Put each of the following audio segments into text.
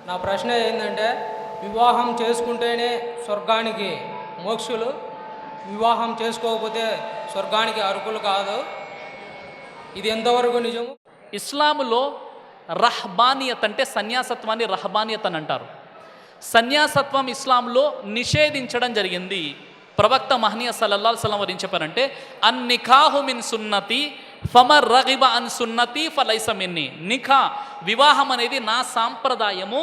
నా ప్రశ్న ఏంటంటే, వివాహం చేసుకుంటేనే స్వర్గానికి మోక్షులు, వివాహం చేసుకోకపోతే స్వర్గానికి అర్హులు కాదు. ఇది ఎంతవరకు నిజము? ఇస్లాములో రహబానియత్ అంటే సన్యాసత్వాన్ని రహబానియత్ అని అంటారు. సన్యాసత్వం ఇస్లాంలో నిషేధించడం జరిగింది. ప్రవక్త మహనీయ సల్లల్లాహు అలైహి వసల్లం వారు ఏం చెప్పారంటే, అన్ నికాహు మిన్ సున్నతి ఫమర్ రగిబ అన్ సున్నతి ఫలైస మిన్ని. నిఖా వివాహం అనేది నా సాంప్రదాయము,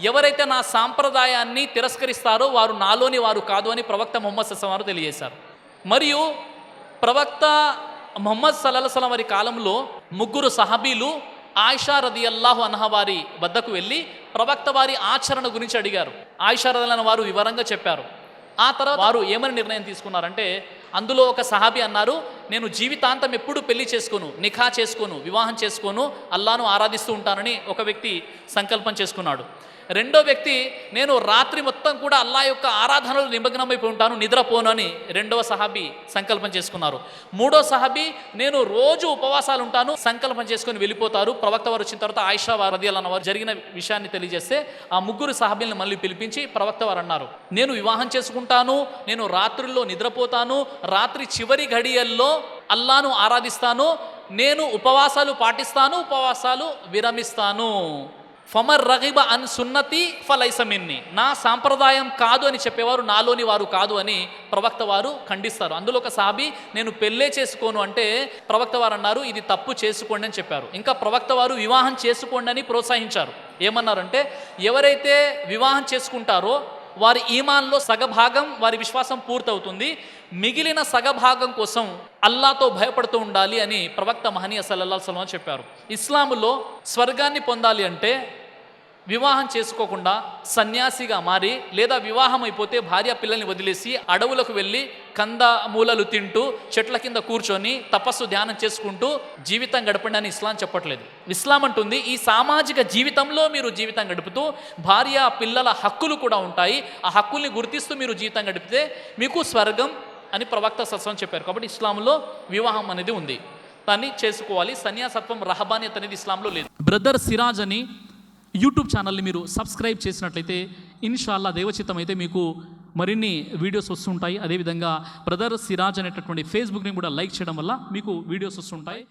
ఎవరైతే నా సాంప్రదాయాన్ని తిరస్కరిస్తారో వారు నాలోని వారు కాదు అని ప్రవక్త ముహమ్మద్ సల్లల్లాహు అలైహి వసల్లం వారు తెలియజేశారు. మరియు ప్రవక్త ముహమ్మద్ సల్లల్లాహు అలైహి వసల్లం వారి కాలంలో ముగ్గురు సహాబీలు ఆయిషా రదియల్లాహు అన్హా వారి వద్దకు వెళ్ళి ప్రవక్త వారి ఆచరణ గురించి అడిగారు. ఆయిషా రదియల్లాహు వారు వివరంగా చెప్పారు. ఆ తర్వాత వారు ఏమని నిర్ణయం తీసుకున్నారంటే, అందులో ఒక సహాబీ అన్నారు, నేను జీవితాంతం ఎప్పుడు పెళ్లి చేసుకోను, నిఖా చేసుకోను, వివాహం చేసుకోను, అల్లాను ఆరాధిస్తూ ఉంటానని ఒక వ్యక్తి సంకల్పం చేసుకున్నాడు. రెండో వ్యక్తి, నేను రాత్రి మొత్తం కూడా అల్లా యొక్క ఆరాధనలు నిమగ్నమైపోయి ఉంటాను, నిద్రపోను అని రెండవ సహాబీ సంకల్పం చేసుకున్నారు. మూడో సహాబీ, నేను రోజు ఉపవాసాలు ఉంటాను సంకల్పం చేసుకొని వెళ్ళిపోతారు. ప్రవక్త వారు వచ్చిన తర్వాత ఆయిషా రదియల్లాహు వారు జరిగిన విషయాన్ని తెలియజేస్తే ఆ ముగ్గురు సహాబీలను మళ్ళీ పిలిపించి ప్రవక్త వారు అన్నారు, నేను వివాహం చేసుకుంటాను, నేను రాత్రుల్లో నిద్రపోతాను, రాత్రి చివరి ఘడియల్లో అల్లాను ఆరాధిస్తాను, నేను ఉపవాసాలు పాటిస్తాను, ఉపవాసాలు విరమిస్తాను. ఫమర్ రగిబ అన్ సున్నతి ఫలైస మిన్ని. నా సాంప్రదాయం కాదు అని చెప్పేవారు నాలోని వారు కాదు అని ప్రవక్త వారు ఖండిస్తారు. అందులో ఒక సాబి, నేను పెళ్ళే చేసుకోను అంటే ప్రవక్త వారు అన్నారు, ఇది తప్పు, చేసుకోండి అని చెప్పారు. ఇంకా ప్రవక్త వారు వివాహం చేసుకోండి అని ప్రోత్సహించారు. ఏమన్నారంటే, ఎవరైతే వివాహం చేసుకుంటారో వారి ఈమాన్లో సగభాగం వారి విశ్వాసం పూర్తవుతుంది, మిగిలిన సగభాగం కోసం అల్లాతో భయపడుతూ ఉండాలి అని ప్రవక్త మహనీయ సల్లల్లాహు అలైహి వసల్లం చెప్పారు. ఇస్లాములో స్వర్గాన్ని పొందాలి అంటే వివాహం చేసుకోకుండా సన్యాసిగా మారి, లేదా వివాహం అయిపోతే భార్య పిల్లల్ని వదిలేసి అడవులకు వెళ్ళి కంద మూలలు తింటూ చెట్ల కింద కూర్చొని తపస్సు ధ్యానం చేసుకుంటూ జీవితం గడపండి అని ఇస్లాం చెప్పట్లేదు. ఇస్లాం అంటుంది, ఈ సామాజిక జీవితంలో మీరు జీవితం గడుపుతూ భార్య పిల్లల హక్కులు కూడా ఉంటాయి, ఆ హక్కుల్ని గుర్తిస్తూ మీరు జీవితం గడిపితే మీకు స్వర్గం అని ప్రవక్త సత్సం చెప్పారు. కాబట్టి ఇస్లాంలో వివాహం అనేది ఉంది, దాన్ని చేసుకోవాలి. సన్యాసత్వం రహబానియత్ అనేది ఇస్లాంలో లేదు. బ్రదర్ సిరాజ్ అని యూట్యూబ్ ఛానల్ని మీరు సబ్స్క్రైబ్ చేసినట్లయితే ఇన్షాల్లా దేవచిత్తం అయితే మీకు మరిన్ని వీడియోస్ వస్తుంటాయి. అదేవిధంగా బ్రదర్ సిరాజ్ అనేటటువంటి ఫేస్బుక్ని కూడా లైక్ చేయడం వల్ల మీకు వీడియోస్ వస్తుంటాయి.